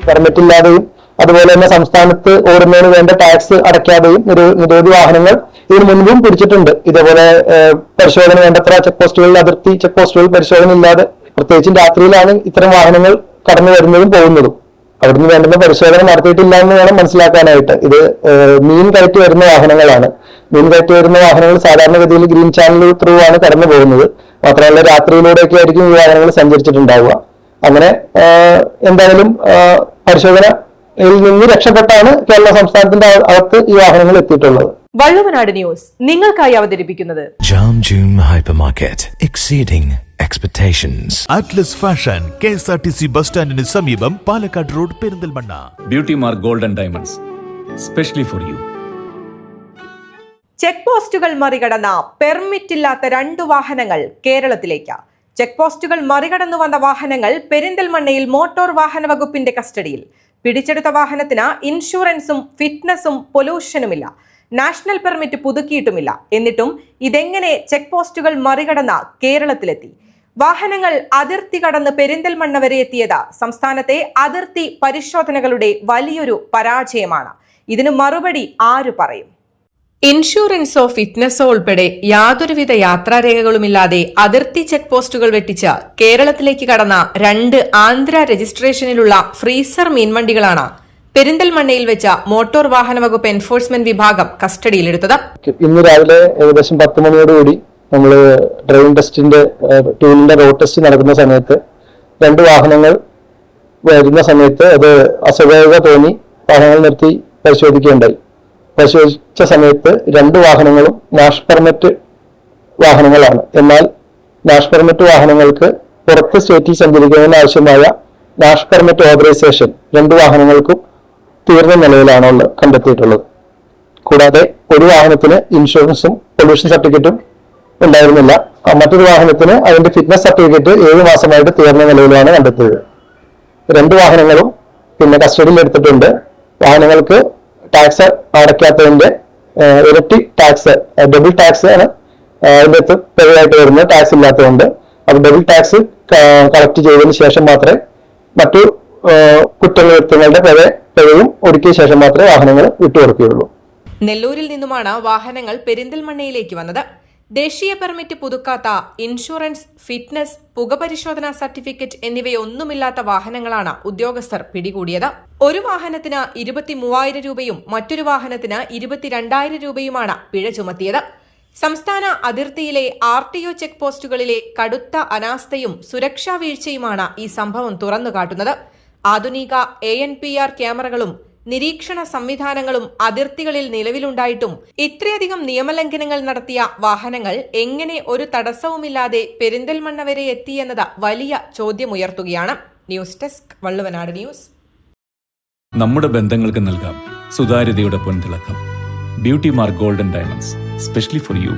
Permit ഇല്ലാതെയും അതുപോലെ തന്നെ സംസ്ഥാനത്ത് ഓടുന്നതിന് വേണ്ട ടാക്സ് അടയ്ക്കാതെയും നിരവധി വാഹനങ്ങൾ ഇതിനു മുൻപും പിടിച്ചിട്ടുണ്ട്. ഇതേപോലെ പരിശോധന വേണ്ടത്ര ചെക്ക് പോസ്റ്റുകളിൽ, അതിർത്തി ചെക്ക് പോസ്റ്റുകളിൽ പരിശോധന ഇല്ലാതെ, പ്രത്യേകിച്ചും രാത്രിയിലാണ് ഇത്തരം വാഹനങ്ങൾ കടന്നു വരുന്നതും പോകുന്നതും. അവിടുന്ന് വേണ്ടുന്ന പരിശോധന നടത്തിയിട്ടില്ല എന്ന് വേണം മനസ്സിലാക്കാനായിട്ട്. ഇത് മീൻ കയറ്റി വരുന്ന വാഹനങ്ങളാണ്. മീൻ കയറ്റി വരുന്ന വാഹനങ്ങൾ സാധാരണഗതിയിൽ ഗ്രീൻ ചാനൽ ത്രൂ ആണ് കടന്നു പോകുന്നത്. മാത്രമല്ല രാത്രിയിലൂടെയൊക്കെ ആയിരിക്കും ഈ വാഹനങ്ങൾ സഞ്ചരിച്ചിട്ടുണ്ടാവുക. അങ്ങനെ എന്തായാലും പരിശോധനയിൽ നിന്ന് രക്ഷപ്പെട്ടാണ് കേരള സംസ്ഥാനത്തിന്റെ അകത്ത് ഈ വാഹനങ്ങൾ എത്തിയിട്ടുള്ളത്. വള്ളുവനാട് ന്യൂസ് നിങ്ങൾക്കായി അവതരിപ്പിക്കുന്നത് jam zoom hypermarket, exceeding expectations. Atlas Fashion, KSRTC bus സ്റ്റാൻഡിന് സമീപം, Palakkad road, Perinthalmanna. Beauty mark gold and diamonds, specially for U. Check പോസ്റ്റുകൾ മറികടന്ന പെർമിറ്റ് ഇല്ലാത്ത 2 വാഹനങ്ങൾ കേരളത്തിലേക്ക്. ചെക്ക് പോസ്റ്റുകൾ മറികടന്നു വന്ന വാഹനങ്ങൾ പെരിന്തൽമണ്ണയിൽ മോട്ടോർ വാഹന വകുപ്പിന്റെ കസ്റ്റഡിയിൽ. പിടിച്ചെടുത്ത വാഹനത്തിന് ഇൻഷുറൻസും ഫിറ്റ്നസും പൊല്യൂഷനുമില്ല, നാഷണൽ പെർമിറ്റ് പുതുക്കിയിട്ടുമില്ല. എന്നിട്ടും ഇതെങ്ങനെ ചെക്ക് പോസ്റ്റുകൾ മറികടന്ന് കേരളത്തിലെത്തി? വാഹനങ്ങൾ അതിർത്തി കടന്ന് പെരിന്തൽമണ്ണ വരെ എത്തിയത് സംസ്ഥാനത്തെ അതിർത്തി പരിശോധനകളുടെ വലിയൊരു പരാജയമാണ്. ഇതിന് മറുപടി ആര് പറയും? ഇൻഷുറൻസോ ഫിറ്റ്നസോ ഉൾപ്പെടെ യാതൊരുവിധ യാത്രാരേഖകളുമില്ലാതെ അതിർത്തി ചെക്ക് പോസ്റ്റുകൾ വെട്ടിച്ച് കേരളത്തിലേക്ക് കടന്ന 2 ആന്ധ്ര രജിസ്ട്രേഷനിലുള്ള ഫ്രീസർ മീൻവണ്ടികളാണ് പെരിന്തൽമണ്ണയിൽ വെച്ച മോട്ടോർ വാഹന വകുപ്പ് എൻഫോഴ്സ്മെന്റ് വിഭാഗം കസ്റ്റഡിയിലെടുത്തത്. ഇന്ന് രാവിലെ ഏകദേശം 10 മണിയോടുകൂടി നമ്മൾ ഡ്രൈവിംഗ് ടെസ്റ്റിന്റെ ടൂളിന്റെ റോഡ് ടെസ്റ്റ് നടക്കുന്ന സമയത്ത് 2 വാഹനങ്ങൾ വരുന്ന സമയത്ത് അത് അസ്വാഭാവികത തോന്നി വാഹനങ്ങൾ നിർത്തി പരിശോധിക്കുകയുണ്ടായി. പരിശോധിച്ച സമയത്ത് 2 വാഹനങ്ങളും നാഷ് പെർമിറ്റ് വാഹനങ്ങളാണ്. എന്നാൽ നാഷ് പെർമിറ്റ് വാഹനങ്ങൾക്ക് പുറത്ത് സ്റ്റേറ്റിൽ സഞ്ചരിക്കുന്നതിന് ആവശ്യമായ നാഷ് പെർമിറ്റ് ഓതറൈസേഷൻ 2 വാഹനങ്ങൾക്കും തീർന്ന നിലയിലാണ് കണ്ടെത്തിയിട്ടുള്ളത്. കൂടാതെ ഒരു വാഹനത്തിന് ഇൻഷുറൻസും പൊല്യൂഷൻ സർട്ടിഫിക്കറ്റും ഉണ്ടായിരുന്നില്ല. മറ്റൊരു വാഹനത്തിന് അതിന്റെ ഫിറ്റ്നസ് സർട്ടിഫിക്കറ്റ് 7 മാസമായിട്ട് തീർന്ന നിലയിലാണ് കണ്ടെത്തിയത്. 2 വാഹനങ്ങളും പിന്നെ കസ്റ്റഡിയിൽ എടുത്തിട്ടുണ്ട്. വാഹനങ്ങൾക്ക് ടാക്സ് അടയ്ക്കാത്തതിന്റെ ഇരട്ടി ടാക്സ്, ഡബിൾ ടാക്സ് ആണ് അതിൻ്റെ അകത്ത് പിഴയായിട്ട് വരുന്നത്, ടാക്സ് ഇല്ലാത്തതുകൊണ്ട്. അത് ഡബിൾ ടാക്സ് കളക്ട് ചെയ്തതിന് ശേഷം മാത്രമേ മറ്റു കുറ്റകൃത്യങ്ങളുടെ പിഴയും ഒടുക്കിയ ശേഷം മാത്രമേ വാഹനങ്ങൾ വിട്ടുകൊടുക്കുകയുള്ളൂ. നെല്ലൂരിൽ നിന്നുമാണ് വാഹനങ്ങൾ പെരിന്തൽമണ്ണയിലേക്ക് വന്നത്. ദേശീയ പെർമിറ്റ് പുതുക്കാത്ത, ഇൻഷുറൻസ്, ഫിറ്റ്നസ്, പുകപരിശോധനാ സർട്ടിഫിക്കറ്റ് എന്നിവയൊന്നുമില്ലാത്ത വാഹനങ്ങളാണ് ഉദ്യോഗസ്ഥർ പിടികൂടിയത്. ഒരു വാഹനത്തിന് 23,000 രൂപയും മറ്റൊരു വാഹനത്തിന് 22,000 രൂപയുമാണ് പിഴ ചുമത്തിയത്. സംസ്ഥാന അതിർത്തിയിലെ RTO ചെക്ക് പോസ്റ്റുകളിലെ കടുത്ത അനാസ്ഥയും സുരക്ഷാ വീഴ്ചയുമാണ് ഈ സംഭവം തുറന്നുകാട്ടുന്നത്. ആധുനിക ANPR ക്യാമറകളും നിരീക്ഷണ സംവിധാനങ്ങളും അതിർത്തികളിൽ നിലവിലുണ്ടായിട്ടും ഇത്രയധികം നിയമലംഘനങ്ങൾ നടത്തിയ വാഹനങ്ങൾ എങ്ങനെ ഒരു തടസ്സവുമില്ലാതെ പെരിന്തൽമണ്ണ വരെ എത്തിയെന്നത് വലിയ ചോദ്യമുയർത്തുകയാണ്. News desk, Valluvanad news. നമ്മുടെ ബന്ധങ്ങൾക്ക് നൽകാം സുതാര്യതയുടെ പൊൻതിളക്കം. Beauty mark gold and diamonds, specially for U.